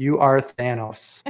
You are Thanos.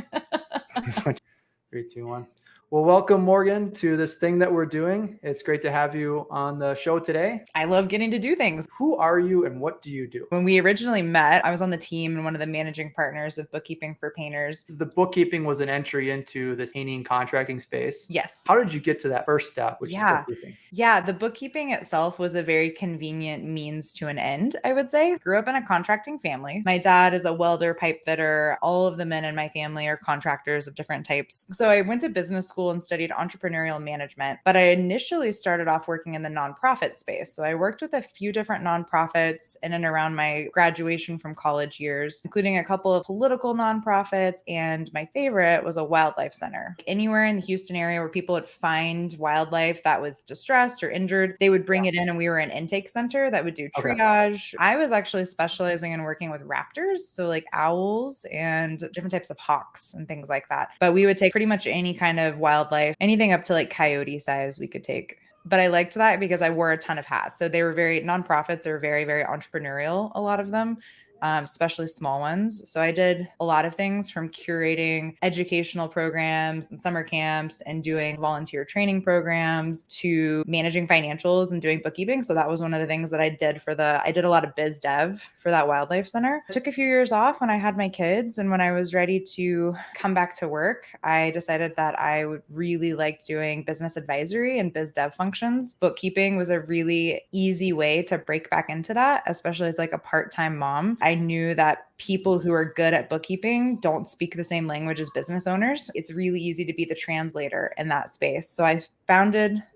3, 2, 1. Well, welcome, Morgan, to this thing that we're doing. It's great to have you on the show today. I love getting to do things. Who are you and what do you do? When we originally met, I was on the team and one of the managing partners of Bookkeeping for Painters. The bookkeeping was an entry into this painting contracting space. Yes. How did you get to that first step, which is bookkeeping? Yeah, the bookkeeping itself was a very convenient means to an end, I would say. Grew up in a contracting family. My dad is a welder, pipe fitter. All of the men in my family are contractors of different types. So I went to business school and studied entrepreneurial management, but I initially started off working in the nonprofit space. So I worked with a few different nonprofits in and around my graduation from college years, including a couple of political nonprofits, and my favorite was a wildlife center. Anywhere in the Houston area where people would find wildlife that was distressed or injured, they would bring it in, and we were an intake center that would do triage. I was actually specializing in working with raptors, so like owls and different types of hawks and things like that. But we would take pretty much any kind of wildlife, anything up to like coyote size we could take. But I liked that because I wore a ton of hats. So they were nonprofits are very, very entrepreneurial, a lot of them. Especially small ones. So I did a lot of things from curating educational programs and summer camps and doing volunteer training programs to managing financials and doing bookkeeping. So that was one of the things that I did I did a lot of biz dev for that wildlife center. I took a few years off when I had my kids, and when I was ready to come back to work, I decided that I would really like doing business advisory and biz dev functions. Bookkeeping was a really easy way to break back into that, especially as like a part-time mom. I knew that people who are good at bookkeeping don't speak the same language as business owners. It's really easy to be the translator in that space. So I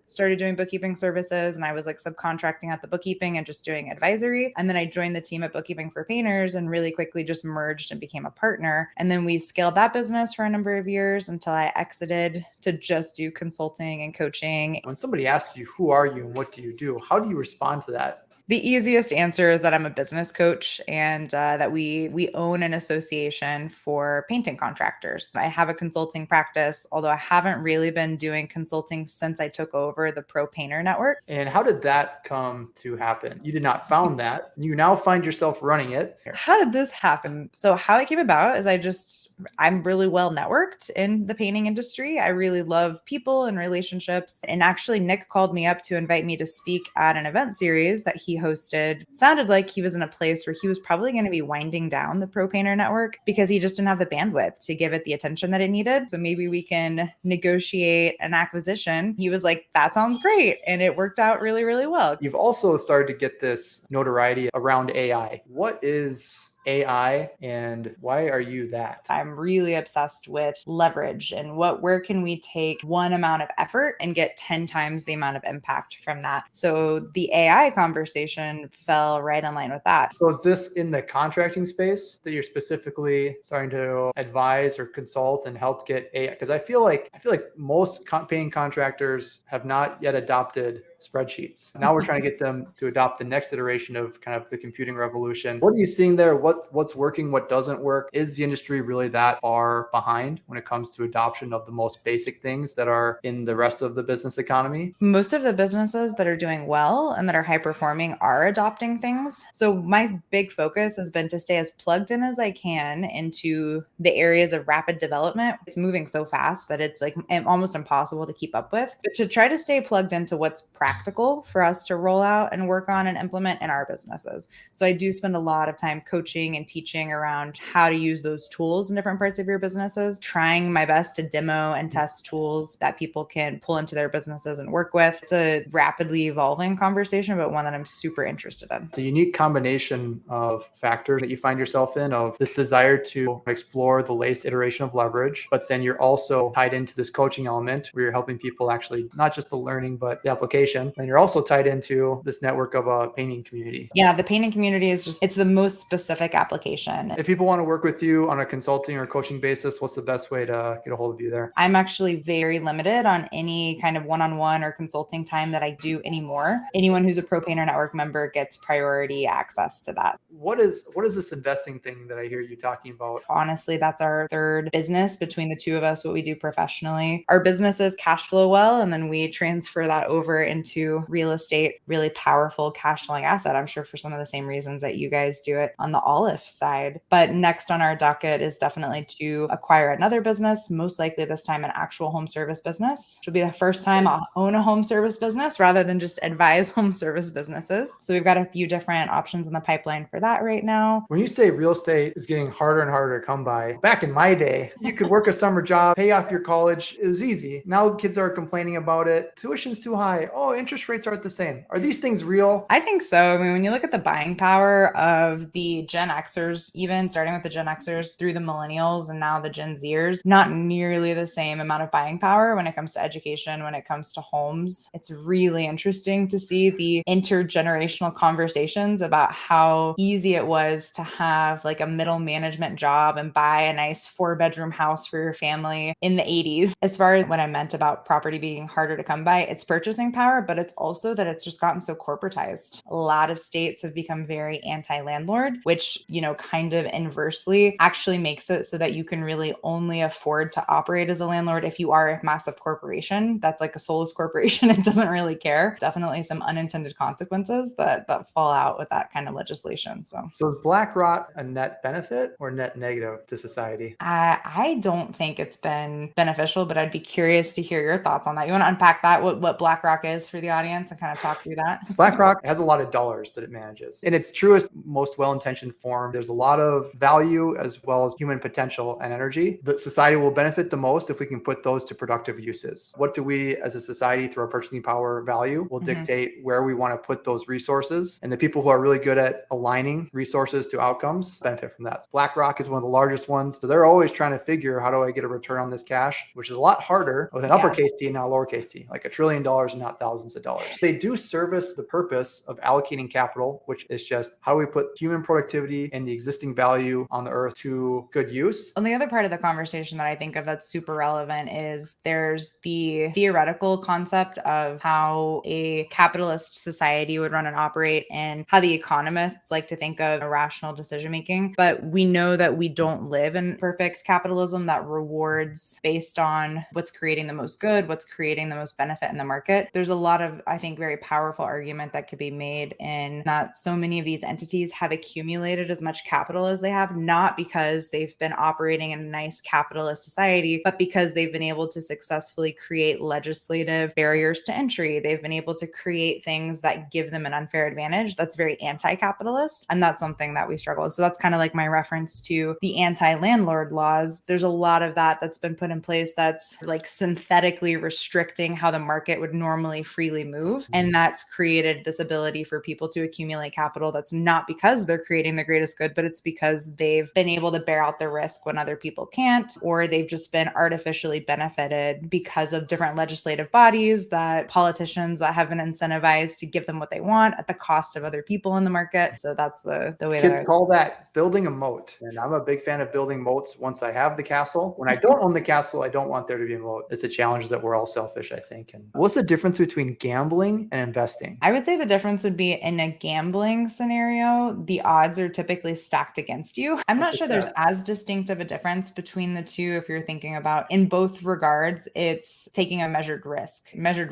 started doing bookkeeping services, and I was like subcontracting at the bookkeeping and just doing advisory. And then I joined the team at Bookkeeping for Painters and really quickly just merged and became a partner. And then we scaled that business for a number of years until I exited to just do consulting and coaching. When somebody asks you, who are you and what do you do? How do you respond to that? The easiest answer is that I'm a business coach and that we own an association for painting contractors. I have a consulting practice, although I haven't really been doing consulting since I took over the Pro Painter Network. And how did that come to happen? You did not found that. You now find yourself running it. How did this happen? So how it came about is I'm really well networked in the painting industry. I really love people and relationships. And actually, Nick called me up to invite me to speak at an event series that he hosted. It sounded like he was in a place where he was probably going to be winding down the Pro Painter Network because he just didn't have the bandwidth to give it the attention that it needed. So maybe we can negotiate an acquisition. He was like, that sounds great. And it worked out really, really well. You've also started to get this notoriety around AI. What is AI and why are you that? I'm really obsessed with leverage and where can we take one amount of effort and get 10 times the amount of impact from that. So the AI conversation fell right in line with that. So is this in the contracting space that you're specifically starting to advise or consult and help get AI? Because I feel like most painting contractors have not yet adopted spreadsheets. Now we're trying to get them to adopt the next iteration of kind of the computing revolution. What are you seeing there? What's working? What doesn't work? Is the industry really that far behind when it comes to adoption of the most basic things that are in the rest of the business economy? Most of the businesses that are doing well and that are high performing are adopting things. So my big focus has been to stay as plugged in as I can into the areas of rapid development. It's moving so fast that it's like almost impossible to keep up with, but to try to stay plugged into what's practical for us to roll out and work on and implement in our businesses. So I do spend a lot of time coaching and teaching around how to use those tools in different parts of your businesses, trying my best to demo and test tools that people can pull into their businesses and work with. It's a rapidly evolving conversation, but one that I'm super interested in. It's a unique combination of factors that you find yourself in, of this desire to explore the latest iteration of leverage, but then you're also tied into this coaching element where you're helping people actually not just the learning, but the application. And you're also tied into this network of a painting community. Yeah, the painting community it's the most specific application. If people want to work with you on a consulting or coaching basis, what's the best way to get a hold of you there? I'm actually very limited on any kind of one-on-one or consulting time that I do anymore. Anyone who's a Pro Painter Network member gets priority access to that. What is this investing thing that I hear you talking about? Honestly, that's our third business between the two of us, what we do professionally. Our businesses cash flow well, and then we transfer that over into into real estate, really powerful cash flowing asset. I'm sure for some of the same reasons that you guys do it on the Olive side. But next on our docket is definitely to acquire another business, most likely this time an actual home service business, which will be the first time I'll own a home service business rather than just advise home service businesses. So we've got a few different options in the pipeline for that right now. When you say real estate is getting harder and harder to come by, back in my day, you could work a summer job, pay off your college. It was easy. Now kids are complaining about it. Tuition's too high. Oh, interest rates aren't the same. Are these things real? I think so. I mean, when you look at the buying power of the Gen Xers, even starting with the Gen Xers through the millennials and now the Gen Zers, not nearly the same amount of buying power when it comes to education, when it comes to homes. It's really interesting to see the intergenerational conversations about how easy it was to have like a middle management job and buy a nice 4-bedroom house for your family in the 80s. As far as what I meant about property being harder to come by, it's purchasing power, but it's also that it's just gotten so corporatized. A lot of states have become very anti-landlord, which, kind of inversely actually makes it so that you can really only afford to operate as a landlord if you are a massive corporation. That's like a soulless corporation. It doesn't really care. Definitely some unintended consequences that fall out with that kind of legislation. So is BlackRock a net benefit or net negative to society? I don't think it's been beneficial, but I'd be curious to hear your thoughts on that. You want to unpack that, what BlackRock is for the audience and kind of talk through that? BlackRock has a lot of dollars that it manages. In its truest, most well-intentioned form, there's a lot of value as well as human potential and energy that society will benefit the most if we can put those to productive uses. What do we as a society through our purchasing power value will dictate where we want to put those resources, and the people who are really good at aligning resources to outcomes benefit from that. BlackRock is one of the largest ones. So they're always trying to figure, how do I get a return on this cash, which is a lot harder with an uppercase T and not lowercase t, like $1 trillion and not thousands of dollars. They do service the purpose of allocating capital, which is just how do we put human productivity and the existing value on the earth to good use. And the other part of the conversation that I think of that's super relevant is there's the theoretical concept of how a capitalist society would run and operate and how the economists like to think of irrational decision making. But we know that we don't live in perfect capitalism that rewards based on what's creating the most good, what's creating the most benefit in the market. There's a lot of, I think, very powerful argument that could be made in that so many of these entities have accumulated as much capital as they have, not because they've been operating in a nice capitalist society, but because they've been able to successfully create legislative barriers to entry. They've been able to create things that give them an unfair advantage that's very anti-capitalist. And that's something that we struggle with. So that's kind of like my reference to the anti-landlord laws. There's a lot of that that's been put in place that's like synthetically restricting how the market would normally freely move. And that's created this ability for people to accumulate capital that's not because they're creating the greatest good, but it's because they've been able to bear out the risk when other people can't, or they've just been artificially benefited because of different legislative bodies, that politicians that have been incentivized to give them what they want at the cost of other people in the market. So that's the way Kids call that building a moat. And I'm a big fan of building moats once I have the castle. When I don't own the castle, I don't want there to be a moat. It's a challenge that we're all selfish, I think. And what's the difference between gambling and investing? I would say the difference would be in a gambling scenario, the odds are typically stacked against you. I'm not sure there's as distinct of a difference between the two if you're thinking about in both regards, it's taking a measured risk, measured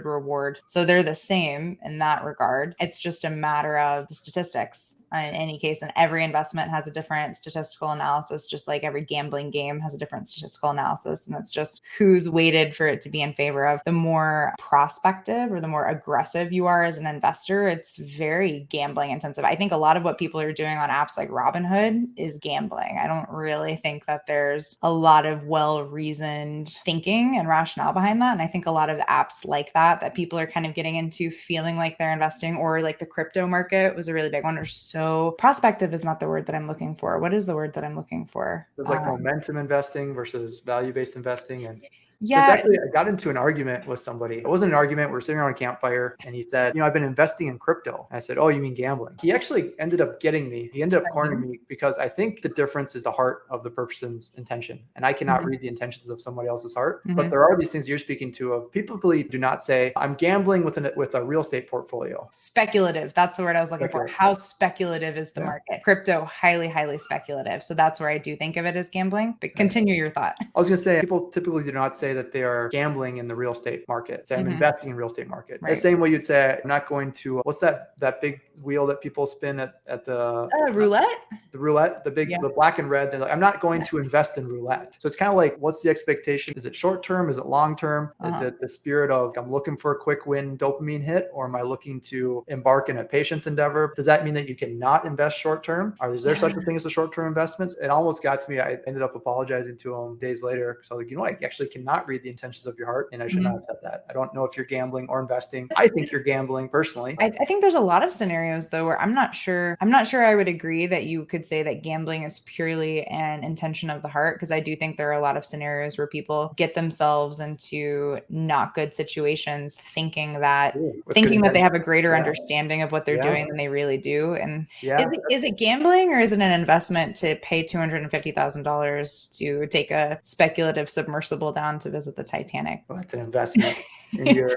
reward. So they're the same in that regard. It's just a matter of the statistics in any case, and every investment has a different statistical analysis, just like every gambling game has a different statistical analysis. And it's just who's weighted for it to be in favor of. The more prospective or the more aggressive you are as an investor, it's very gambling intensive. I think a lot of what people are doing on apps like Robinhood is gambling. I don't really think that there's a lot of well-reasoned thinking and rationale behind that. And I think a lot of apps like that people are kind of getting into feeling like they're investing, or like the crypto market was a really big one. Or so prospective is not the word that I'm looking for. What is the word that I'm looking for? It's like momentum investing versus value-based investing. And yeah, actually, I got into an argument with somebody. It wasn't an argument. We were sitting around a campfire and he said, I've been investing in crypto. And I said, oh, you mean gambling? He actually ended up getting me. He ended up cornering me because I think the difference is the heart of the person's intention. And I cannot read the intentions of somebody else's heart. But there are these things you're speaking to of people really do not say, I'm gambling with a real estate portfolio. Speculative. That's the word I was looking for. How speculative is the market? Crypto, highly, highly speculative. So that's where I do think of it as gambling. But continue your thought. I was going to say, people typically do not say, say that they are gambling in the real estate market. Say I'm Mhm. investing in real estate market. Right. The same way you'd say I'm not going to what's that big wheel that people spin at the Roulette? the roulette, Yeah. the black and red. They're like, I'm not going to invest in roulette. So it's kind of like, what's the expectation? Is it short term? Is it long term? Is it the spirit of I'm looking for a quick win dopamine hit, or am I looking to embark in a patience endeavor? Does that mean that you cannot invest short term? Or is there such a thing as a short term investments? It almost got to me. I ended up apologizing to him days later because I was like, I actually cannot read the intentions of your heart, and I should not have said that. I don't know if you're gambling or investing. I think you're gambling personally. I think there's a lot of scenarios though where I'm not sure I would agree that you could say that gambling is purely an intention of the heart, because I do think there are a lot of scenarios where people get themselves into not good situations thinking that they have a greater understanding of what they're doing than they really do. And is it gambling, or is it an investment to pay $250,000 to take a speculative submersible down to visit the Titanic? Well, that's an investment in your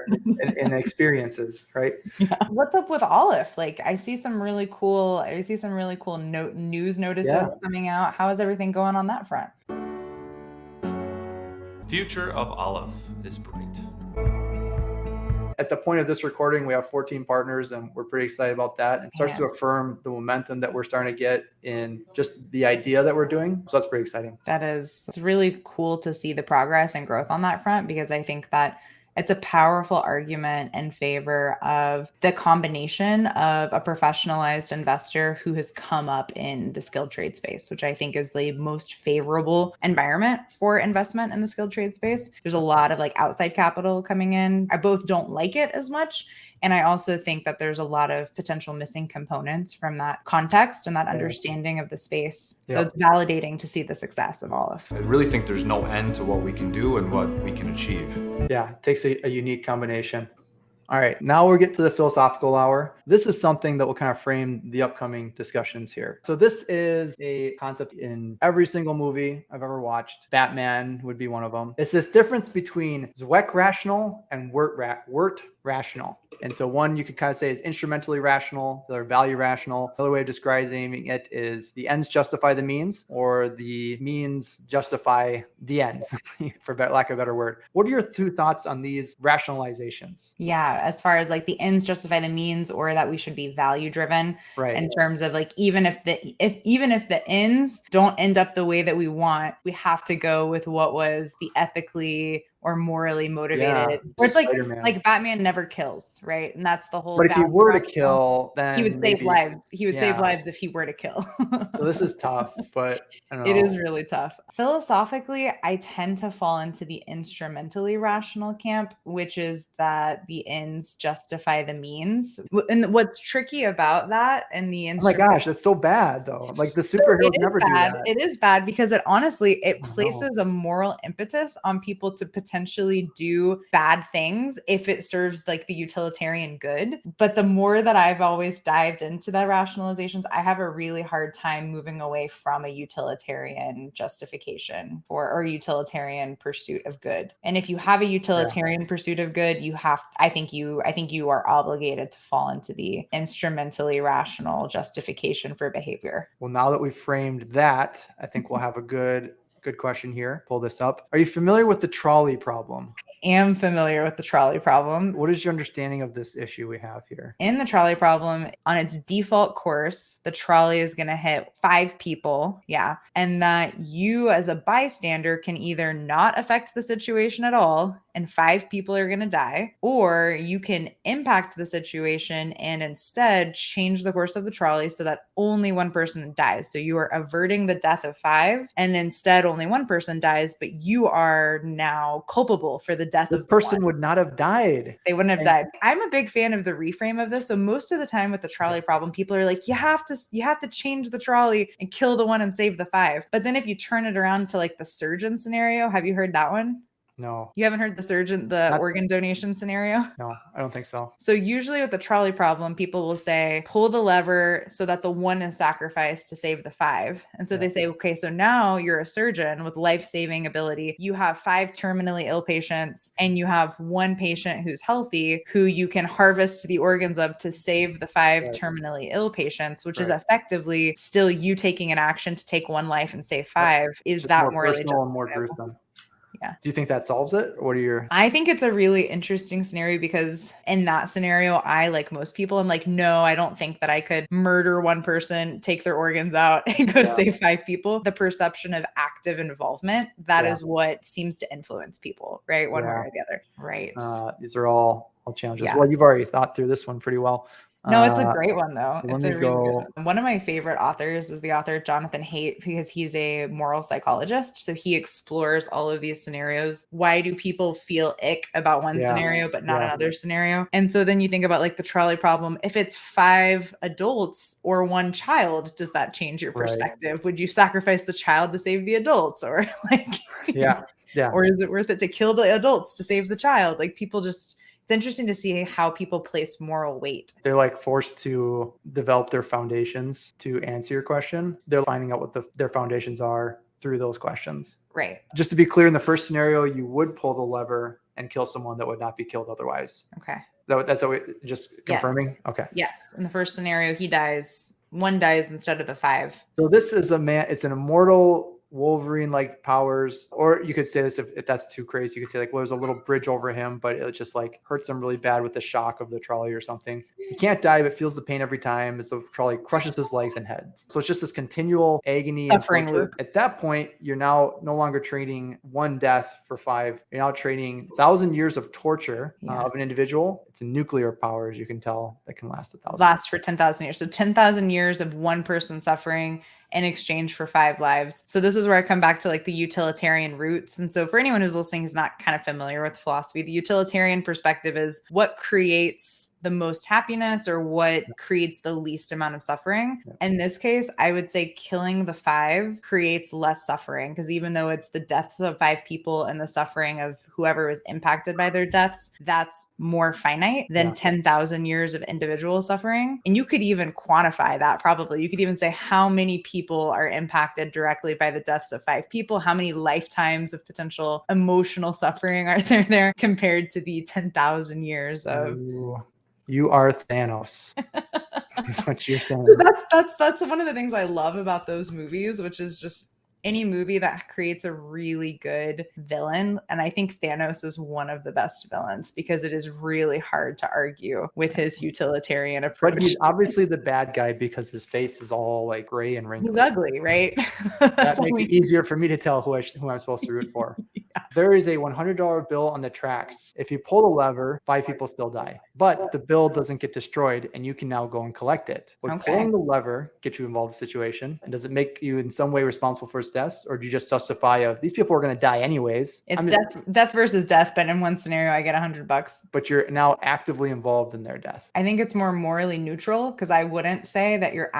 in experiences, right? Yeah. What's up with Olive? Like, I see some really cool news notices coming out. How is everything going on that front? Future of Olive is bright. At the point of this recording, we have 14 partners, and we're pretty excited about that. And it starts to affirm the momentum that we're starting to get in just the idea that we're doing. So that's pretty exciting. It's really cool to see the progress and growth on that front, because I think that it's a powerful argument in favor of the combination of a professionalized investor who has come up in the skilled trade space, which I think is the most favorable environment for investment in the skilled trade space. There's a lot of like outside capital coming in. I both don't like it as much. And I also think that there's a lot of potential missing components from that context and that understanding of the space. So it's validating to see the success of Olive. I really think there's no end to what we can do and what we can achieve. Yeah, it takes a unique combination. All right, now we'll get to the philosophical hour. This is something that will kind of frame the upcoming discussions here. So this is a concept in every single movie I've ever watched. Batman would be one of them. It's this difference between zweckrational and wertrational. And so one you could kind of say is instrumentally rational, the other value rational. Another way of describing it is the ends justify the means, or the means justify the ends, for lack of a better word. What are your two thoughts on these rationalizations? Yeah, as far as like the ends justify the means, or that we should be value driven, right? In terms of like, even if the ends don't end up the way that we want, we have to go with what was the ethically or morally motivated. Or it's like Batman never kills, right? And that's the whole. But if he were to kill, then he would save lives. He would save lives if he were to kill. So this is tough, but I don't know. It is really tough. Philosophically, I tend to fall into the instrumentally rational camp, which is that the ends justify the means. And what's tricky about that and the oh my gosh, that's so bad though. Like the superheroes never do that. It is bad because it honestly places a moral impetus on people to potentially do bad things if it serves like the utilitarian good. But the more that I've always dived into the rationalizations, I have a really hard time moving away from a utilitarian justification or utilitarian pursuit of good. And if you have a utilitarian pursuit of good, I think you are obligated to fall into the instrumentally rational justification for behavior. Well, now that we've framed that, I think we'll have a good question here. Pull this up. Are you familiar with the trolley problem? Am familiar with the trolley problem. What is your understanding of this issue we have here? In the trolley problem, on its default course, the trolley is going to hit 5 people. Yeah. And that you as a bystander can either not affect the situation at all and 5 people are going to die, or you can impact the situation and instead change the course of the trolley so that only 1 person dies. So you are averting the death of 5 and instead only 1 person dies, but you are now culpable for the death of the person one. Would not have died. They wouldn't have died. I'm a big fan of the reframe of this. So most of the time with the trolley problem, people are like, you have to change the trolley and kill the 1 and save the 5. But then if you turn it around to like the surgeon scenario, have you heard that one? No. You haven't heard the organ donation scenario? No, I don't think so. So usually with the trolley problem, people will say, pull the lever so that the 1 is sacrificed to save the 5. And so they say, okay, so now you're a surgeon with life-saving ability. You have 5 terminally ill patients and you have 1 patient who's healthy who you can harvest the organs of to save the 5 terminally ill patients, which is effectively still you taking an action to take 1 life and save 5. Is that more morally personal and more justifiable? gruesome? Yeah. Do you think that solves it? What are your... I think it's a really interesting scenario because in that scenario, I, like most people, I'm like, no, I don't think that I could murder one person, take their organs out, and go save 5 people. The perception of active involvement, that is what seems to influence people, right? One way or the other. Right. These are all challenges. Yeah. Well, you've already thought through this one pretty well. No, it's a great one though. So It's let a me really good go. one. One of my favorite authors is the author Jonathan Haidt because he's a moral psychologist. So he explores all of these scenarios. Why do people feel ick about one scenario but not another scenario? And so then you think about like the trolley problem. If it's 5 adults or 1 child, does that change your perspective? Would you sacrifice the child to save the adults, or like or is it worth it to kill the adults to save the child? Like people just... It's interesting to see how people place moral weight. They're like forced to develop their foundations to answer your question. They're finding out what their foundations are through those questions. Right. Just to be clear, in the first scenario, you would pull the lever and kill someone that would not be killed otherwise. Okay. That's just confirming? Yes. Okay. Yes. In the first scenario, he dies. 1 dies instead of the 5. So this is it's an immortal Wolverine-like powers, or you could say this if that's too crazy. You could say like, well, there's a little bridge over him, but it just like hurts him really bad with the shock of the trolley or something. He can't die, but feels the pain every time. So the trolley crushes his legs and head. So it's just this continual agony Suffering and loop. At that point, you're now no longer trading 1 death for 5. You're now trading 1,000 years of torture of an individual. It's a nuclear power, as you can tell, that can last 1,000. Last for 10,000 years. So 10,000 years of 1 person suffering in exchange for 5 lives. So this is where I come back to like the utilitarian roots. And so for anyone who's listening who's not kind of familiar with philosophy, the utilitarian perspective is what creates the most happiness or what creates the least amount of suffering. In this case, I would say killing the 5 creates less suffering, because even though it's the deaths of 5 people and the suffering of whoever was impacted by their deaths, that's more finite than 10,000 years of individual suffering. And you could even quantify that probably. You could even say how many people are impacted directly by the deaths of 5 people, how many lifetimes of potential emotional suffering are there compared to the 10,000 years of... Ooh. You are Thanos. That's what you're saying. So that's one of the things I love about those movies, which is just any movie that creates a really good villain. And I think Thanos is one of the best villains because it is really hard to argue with his utilitarian approach. But he's obviously the bad guy because his face is all like gray and wrinkled. He's ugly, right? That makes it easier for me to tell who I'm supposed to root for. There is a $100 bill on the tracks. If you pull the lever, 5 people still die. But the bill doesn't get destroyed and you can now go and collect it. Would pulling the lever get you involved in the situation? And does it make you in some way responsible for his deaths? Or do you just justify these people are going to die anyways? It's death versus death, but in one scenario, I get $100. But you're now actively involved in their death. I think it's more morally neutral because I wouldn't say that you're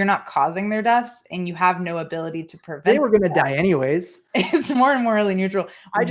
not causing their deaths and you have no ability to prevent. They were going to die anyways. It's more morally neutral. I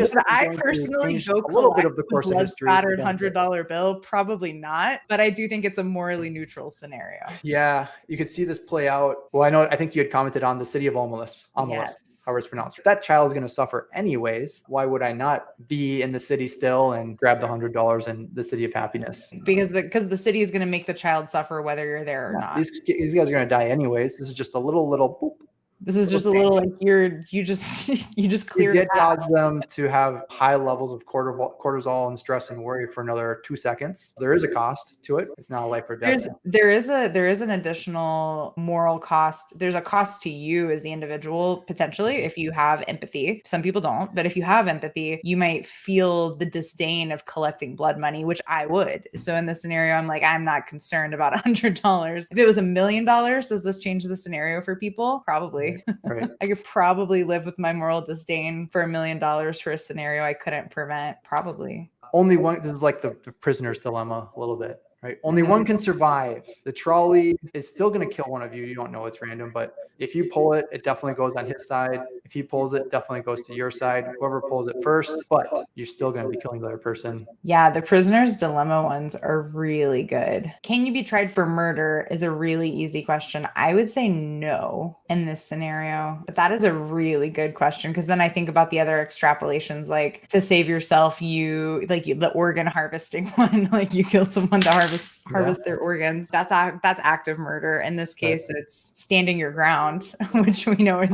personally go a little bit of the course of history. Blood-splattered $100 bill, probably not. But I do think it's a morally neutral scenario. Yeah, you could see this play out. Well, I think you had commented on the city of Omelas. How it's pronounced. That child is going to suffer anyways. Why would I not be in the city still and grab the $100 in the city of happiness? Because the city is going to make the child suffer whether you're there or not. These guys are going to die anyways. This is just a little boop. This is just a little like you just cleared it. Cause them to have high levels of cortisol and stress and worry for another 2 seconds. There is a cost to it. It's not a life or death. There is an additional moral cost. There's a cost to you as the individual potentially if you have empathy. Some people don't, but if you have empathy, you might feel the disdain of collecting blood money, which I would. So in this scenario, I'm like, I'm not concerned about $100. If it was $1 million, does this change the scenario for people? Probably. Right. I could probably live with my moral disdain for $1 million for a scenario I couldn't prevent. Probably. Only one. This is like the prisoner's dilemma a little bit, right? Only one can survive. The trolley is still going to kill one of you. You don't know it's random, but if you pull it, it definitely goes on his side. If he pulls it, definitely goes to your side. Whoever pulls it first, but you're still going to be killing the other person. Yeah, the prisoner's dilemma ones are really good. Can you be tried for murder is a really easy question. I would say no in this scenario, but that is a really good question because then I think about the other extrapolations, like to save yourself, the organ harvesting one, like you kill someone to harvest their organs. That's active murder. In this case, it's standing your ground, which we know is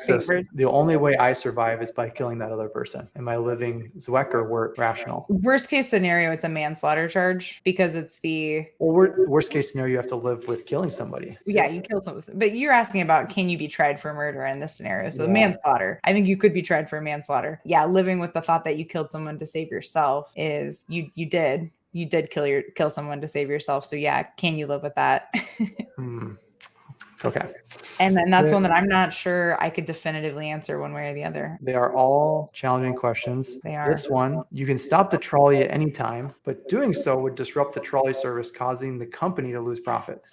access. papers. The only way I survive is by killing that other person. Am I living zweck or wertrational? Worst case scenario, it's a manslaughter charge because it's the Well, worst case scenario, you have to live with killing somebody. yeah, you kill someone. But you're asking about can you be tried for murder in this scenario? So Yeah. manslaughter. I think you could be tried for manslaughter. Yeah, living with the thought that you killed someone to save yourself is you did kill someone to save yourself. So yeah, can you live with that? Hmm. Okay. And then that's one that I'm not sure I could definitively answer one way or the other. They are all challenging questions. They are. This one, you can stop the trolley at any time, but doing so would disrupt the trolley service, causing the company to lose profits.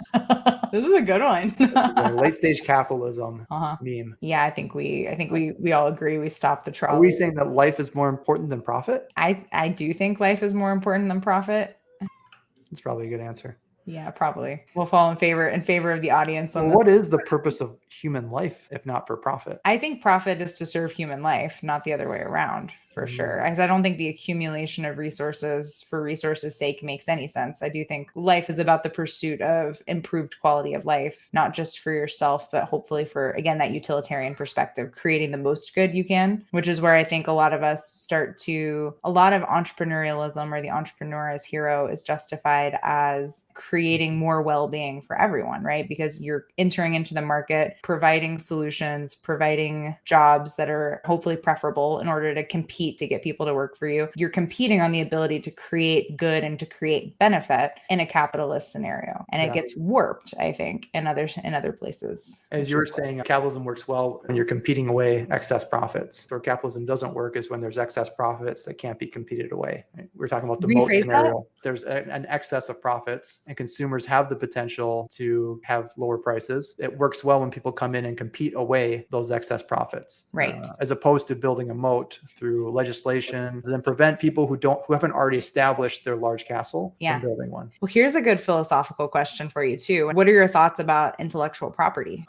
This is a good one. It's a late stage capitalism Uh-huh. meme. Yeah, I think we all agree we stopped the Are trolley. we saying that life is more important than profit? I do think life is more important than profit. That's probably a good answer. Yeah, probably. We'll fall in favor of the audience on Well, this. what is the purpose of human life if not for profit? I think profit is to serve human life, not the other way around, for sure. I don't think the accumulation of resources for resources' sake makes any sense. I do think life is about the pursuit of improved quality of life, not just for yourself, but hopefully for, again, that utilitarian perspective, creating the most good you can, which is where I think a lot of entrepreneurialism or the entrepreneur as hero is justified as creating more well-being for everyone, right? Because you're entering into the market, providing solutions, providing jobs that are hopefully preferable in order to compete to get people to work for you. You're competing on the ability to create good and to create benefit in a capitalist scenario. And it gets warped, I think, in other places. As you were saying, capitalism works well when you're competing away excess profits. Where capitalism doesn't work is when there's excess profits that can't be competed away. We're talking about the moat Rephrase scenario. There's an excess of profits and consumers have the potential to have lower prices. It works well when people come in and compete away those excess profits. Right. As opposed to building a moat through legislation, then prevent people who haven't already established their large castle from building one. Well, here's a good philosophical question for you too. What are your thoughts about intellectual property?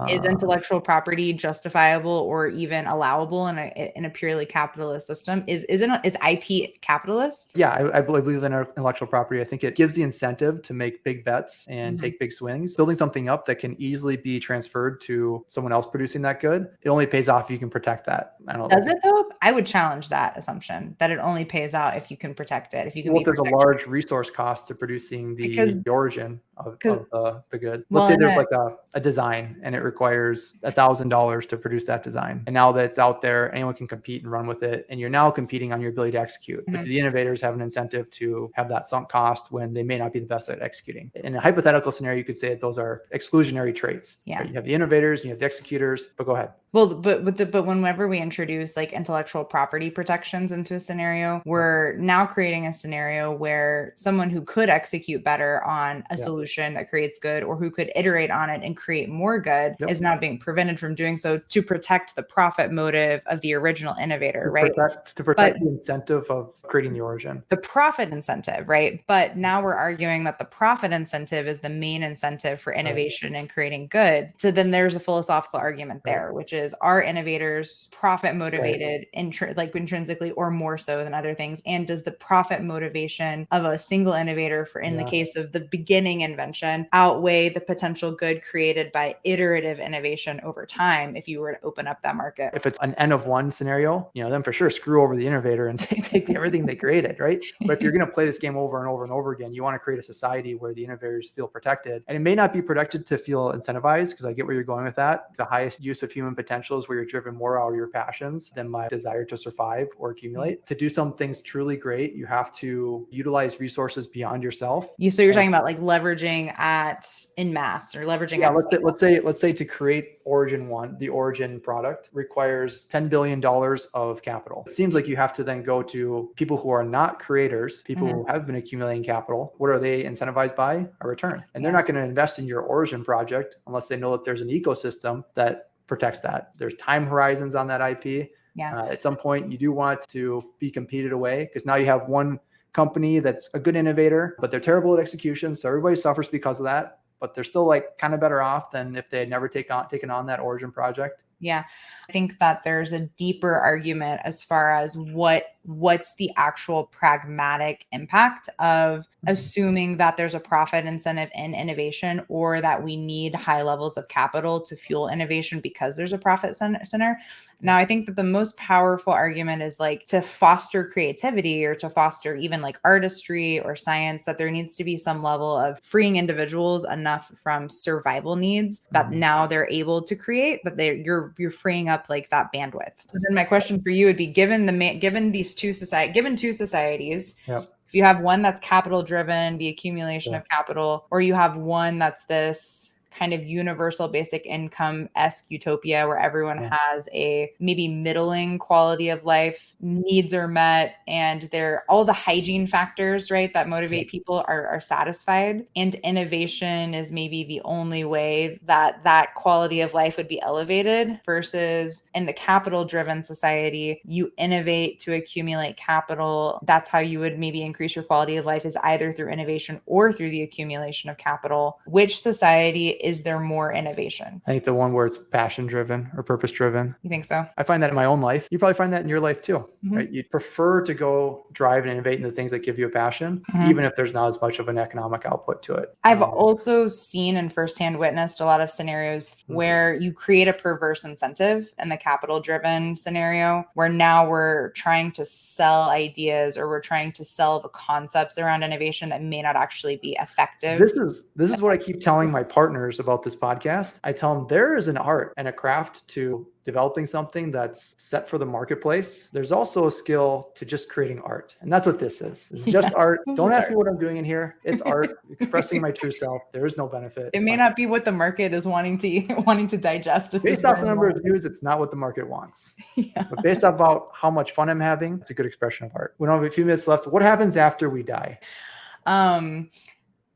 Is intellectual property justifiable or even allowable in a purely capitalist system? Is IP capitalist? Yeah, I believe in intellectual property. I think it gives the incentive to make big bets and take big swings. Building something up that can easily be transferred to someone else producing that good, it only pays off if you can protect that. I don't know. Does it though? I would challenge that assumption that it only pays out if you can protect it. If you can Well, if there's a large resource cost to producing the origin of the good. Let's say there's like a design and it requires $1,000 to produce that design. And now that it's out there, anyone can compete and run with it. And you're now competing on your ability to execute. But the innovators have an incentive to have that sunk cost when they may not be the best at executing. In a hypothetical scenario, you could say that those are exclusionary traits. Yeah. Right? You have the innovators, you have the executors, but go ahead. Well, but whenever we introduce like intellectual property protections into a scenario, we're now creating a scenario where someone who could execute better on a solution that creates good, or who could iterate on it and create more good, is now being prevented from doing so to protect the profit motive of the original innovator, right? To protect the incentive of creating the origin. The profit incentive, right? But now we're arguing that the profit incentive is the main incentive for innovation and creating good. So then there's a philosophical argument there, which is, are innovators profit motivated intrinsically or more so than other things? And does the profit motivation of a single innovator, for in the case of the beginning invention, outweigh the potential good created by iterative innovation over time if you were to open up that market? If it's an N of one scenario, then for sure screw over the innovator and take everything they created, right? But if you're going to play this game over and over and over again, you want to create a society where the innovators feel protected. And it may not be protected to feel incentivized, because I get where you're going with that. The highest use of human potential is where you're driven more out of your passions than my desire to survive or accumulate. To do some things truly great, you have to utilize resources beyond yourself. So you're talking about like leveraging in mass, or leveraging. Yeah, let's say to create Origin 1, the Origin product requires $10 billion of capital. It seems like you have to then go to people who are not creators, people who have been accumulating capital. What are they incentivized by? A return. And they're not going to invest in your Origin project unless they know that there's an ecosystem that protects that. There's time horizons on that IP. At some point, you do want it to be competed away, because now you have one company that's a good innovator, but they're terrible at execution. So everybody suffers because of that. But they're still like kind of better off than if they had never taken on that Origin project. Yeah, I think that there's a deeper argument as far as what what's the actual pragmatic impact of assuming that there's a profit incentive in innovation, or that we need high levels of capital to fuel innovation because there's a profit center. Now, I think that the most powerful argument is like to foster creativity or to foster even like artistry or science, that there needs to be some level of freeing individuals enough from survival needs that now they're able to create, that you're freeing up like that bandwidth. So then my question for you would be, given two societies, Yep. if you have one that's capital driven, the accumulation Yeah. of capital, or you have one that's this kind of universal basic income-esque utopia where everyone has a maybe middling quality of life, needs are met, and all the hygiene factors, right, that motivate people are satisfied. And innovation is maybe the only way that quality of life would be elevated, versus in the capital-driven society, you innovate to accumulate capital. That's how you would maybe increase your quality of life, is either through innovation or through the accumulation of capital. Which society is there more innovation? I think the one where it's passion driven or purpose driven. You think so? I find that in my own life. You probably find that in your life too, Mhm. right? You'd prefer to go drive and innovate in the things that give you a passion, even if there's not as much of an economic output to it. I've also seen and firsthand witnessed a lot of scenarios where you create a perverse incentive in the capital driven scenario, where now we're trying to sell ideas, or we're trying to sell the concepts around innovation that may not actually be effective. This is what I keep telling my partners about this podcast. I tell them there is an art and a craft to developing something that's set for the marketplace. There's also a skill to just creating art. And that's what this is. It's just art. Don't ask me what I'm doing in here. It's art, expressing my true self. There is no benefit. It may not be what the market is wanting to digest. Based off the number of views, it's not what the market wants. But based off about how much fun I'm having, it's a good expression of art. We don't have a few minutes left. What happens after we die?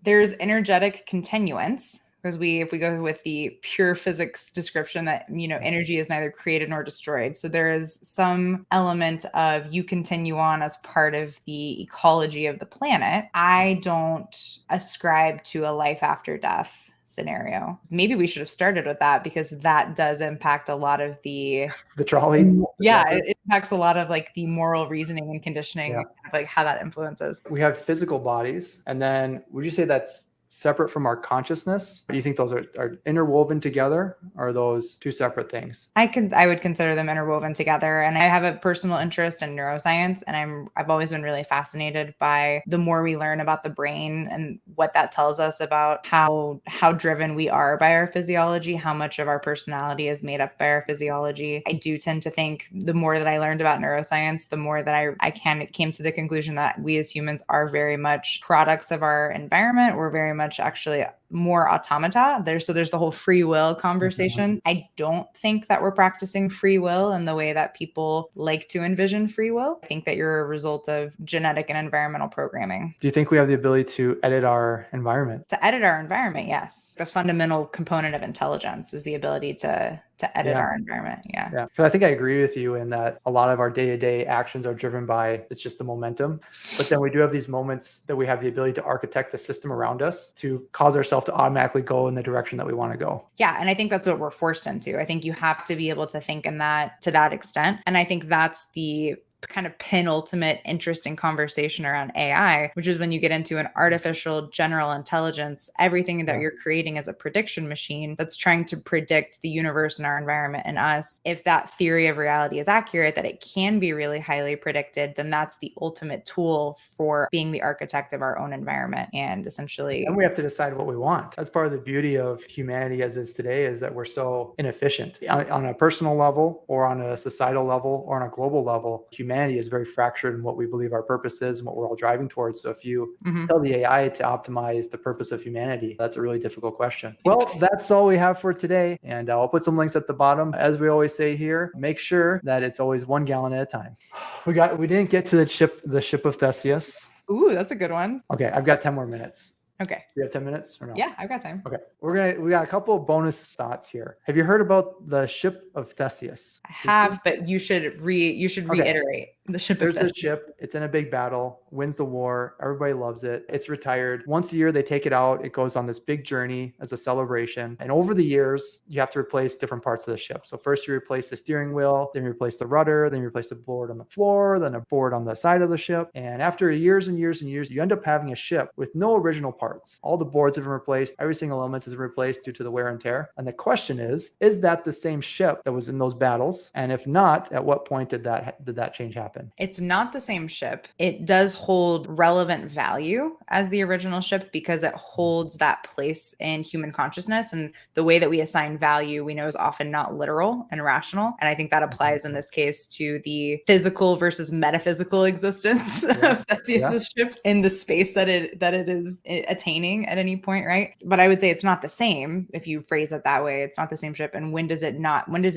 There's energetic continuance, because if we go with the pure physics description that, energy is neither created nor destroyed. So there is some element of you continue on as part of the ecology of the planet. I don't ascribe to a life after death scenario. Maybe we should have started with that, because that does impact a lot of the trolley. Yeah, it impacts a lot of like the moral reasoning and conditioning, like how that influences. We have physical bodies, and then would you say that's separate from our consciousness? Do you think those are interwoven together, or are those two separate things? I would consider them interwoven together. And I have a personal interest in neuroscience, and I've always been really fascinated by the more we learn about the brain and what that tells us about how driven we are by our physiology, how much of our personality is made up by our physiology. I do tend to think the more that I learned about neuroscience, the more that I came to the conclusion that we as humans are very much products of our environment. We're very much actually more automata. There's the whole free will conversation. I don't think that we're practicing free will in the way that people like to envision free will. I think that you're a result of genetic and environmental programming. Do you think we have the ability to edit our environment? To edit our environment, yes. The fundamental component of intelligence is the ability to edit our environment. Yeah. Because I think I agree with you in that a lot of our day-to-day actions are driven by, it's just the momentum. But then we do have these moments that we have the ability to architect the system around us to cause ourselves to automatically go in the direction that we want to go. Yeah. And I think that's what we're forced into. I think you have to be able to think in that, to that extent. And I think that's the kind of penultimate interesting conversation around AI, which is when you get into an artificial general intelligence, everything that you're creating is a prediction machine that's trying to predict the universe and our environment and us. If that theory of reality is accurate, that it can be really highly predicted, then that's the ultimate tool for being the architect of our own environment. And essentially, and we have to decide what we want. That's part of the beauty of humanity as is today, is that we're so inefficient on a personal level, or on a societal level, or on a global level. Humanity is very fractured in what we believe our purpose is and what we're all driving towards. So if you tell the AI to optimize the purpose of humanity, that's a really difficult question. Well, that's all we have for today. And I'll put some links at the bottom. As we always say here, make sure that it's always 1 gallon at a time. We didn't get to the ship of Theseus. Ooh, that's a good one. Okay, I've got 10 more minutes. Okay. Do you have 10 minutes or no? Yeah, I've got time. Okay. We got a couple of bonus thoughts here. Have you heard about the ship of Theseus? I have, but you should reiterate. The ship There's of this ship. It's in a big battle, wins the war. Everybody loves it. It's retired. Once a year, they take it out. It goes on this big journey as a celebration. And over the years, you have to replace different parts of the ship. So first you replace the steering wheel, then you replace the rudder, then you replace the board on the floor, then a board on the side of the ship. And after years and years and years, you end up having a ship with no original parts. All the boards have been replaced. Every single element has been replaced due to the wear and tear. And the question is that the same ship that was in those battles? And if not, at what point did that change happen? It's not the same ship. It does hold relevant value as the original ship because it holds that place in human consciousness. And the way that we assign value, we know, is often not literal and rational. And I think that applies in this case to the physical versus metaphysical existence of Theseus' ship in the space that it is attaining at any point, right? But I would say it's not the same if you phrase it that way. It's not the same ship. And when does it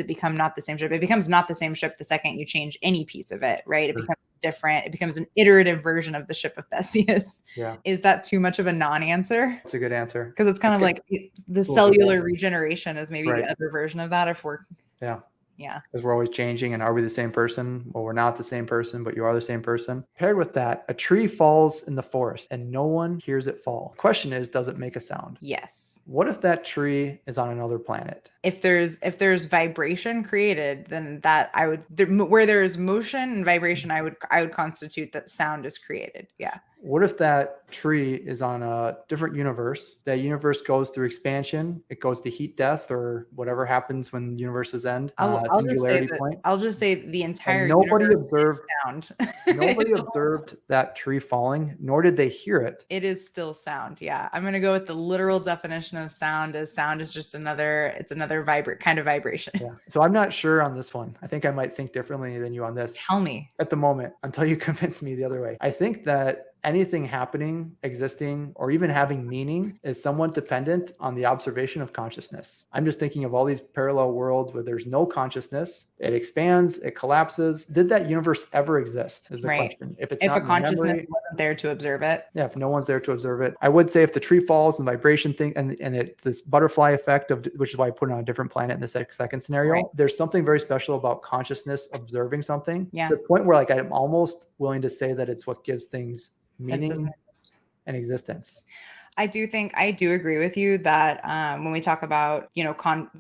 become not the same ship? It becomes not the same ship the second you change any piece of it, right? It becomes different. It becomes an iterative version of the ship of Theseus. Yeah. Is that too much of a non-answer? That's a good answer. Because it's kind of like the cellular regeneration is maybe the other version of that if we're Yeah. Because we're always changing. And are we the same person? Well, we're not the same person, but you are the same person. Paired with that, a tree falls in the forest and no one hears it fall. The question is, does it make a sound? Yes. What if that tree is on another planet? If there's vibration created, then where there is motion and vibration, I would constitute that sound is created. Yeah. What if that tree is on a different universe? That universe goes through expansion. It goes to heat death or whatever happens when universes end. Singularity point. I'll just say the entire and nobody universe observed is sound. Nobody observed that tree falling, nor did they hear it. It is still sound. Yeah. I'm going to go with the literal definition of sound is just another kind of vibration. Yeah. So I'm not sure on this one. I think I might think differently than you on this. Tell me. At the moment, until you convince me the other way. I think that anything happening, existing, or even having meaning is somewhat dependent on the observation of consciousness. I'm just thinking of all these parallel worlds where there's no consciousness. It expands, it collapses. Did that universe ever exist is the question. If a consciousness wasn't there to observe it. Yeah, if no one's there to observe it. I would say if the tree falls and the vibration thing and this butterfly effect of which is why I put it on a different planet in the second scenario, there's something very special about consciousness observing something. Yeah. To the point where I'm almost willing to say that it's what gives things meaning and existence. I do agree with you that when we talk about,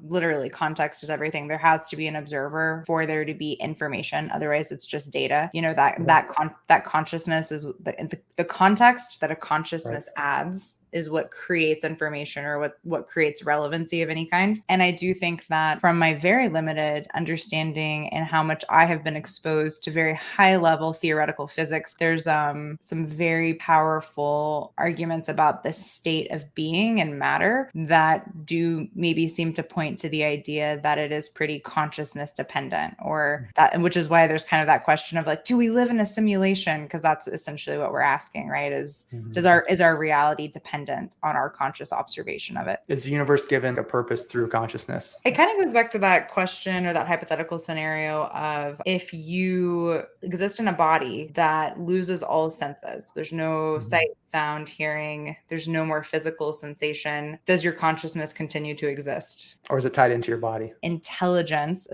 literally context is everything. There has to be an observer for there to be information. Otherwise, it's just data. That consciousness is the context that a consciousness adds is what creates information or what creates relevancy of any kind. And I do think that from my very limited understanding and how much I have been exposed to very high level theoretical physics, there's some very powerful arguments about the state of being and matter that do maybe seem to point to the idea that it is pretty consciousness dependent, or that, which is why there's kind of that question of do we live in a simulation? Because that's essentially what we're asking, right? Is our reality dependent on our conscious observation of it? Is the universe given a purpose through consciousness? It kind of goes back to that question or that hypothetical scenario of if you exist in a body that loses all senses, there's no sight, sound, hearing, there's no more physical sensation, does your consciousness continue to exist? Or is it tied into your body? Intelligence,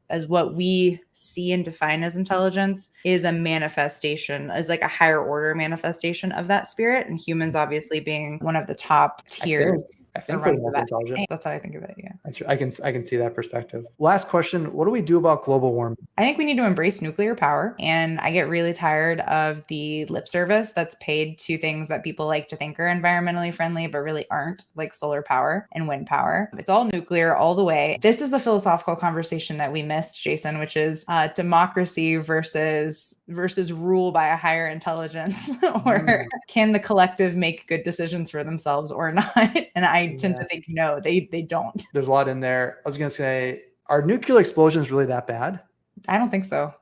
as what we see and define as intelligence, is a manifestation, is like a higher order manifestation of that spirit. And humans obviously being one of the top tiers. I think we're the most intelligent. That's how I think of it. Yeah. I can see that perspective. Last question. What do we do about global warming? I think we need to embrace nuclear power. And I get really tired of the lip service that's paid to things that people like to think are environmentally friendly, but really aren't, like solar power and wind power. It's all nuclear all the way. This is the philosophical conversation that we missed, Jason, which is democracy versus rule by a higher intelligence, or can the collective make good decisions for themselves or not? And I tend to think no, they don't. There's a lot in there. I was going to say, are nuclear explosions really that bad? I don't think so.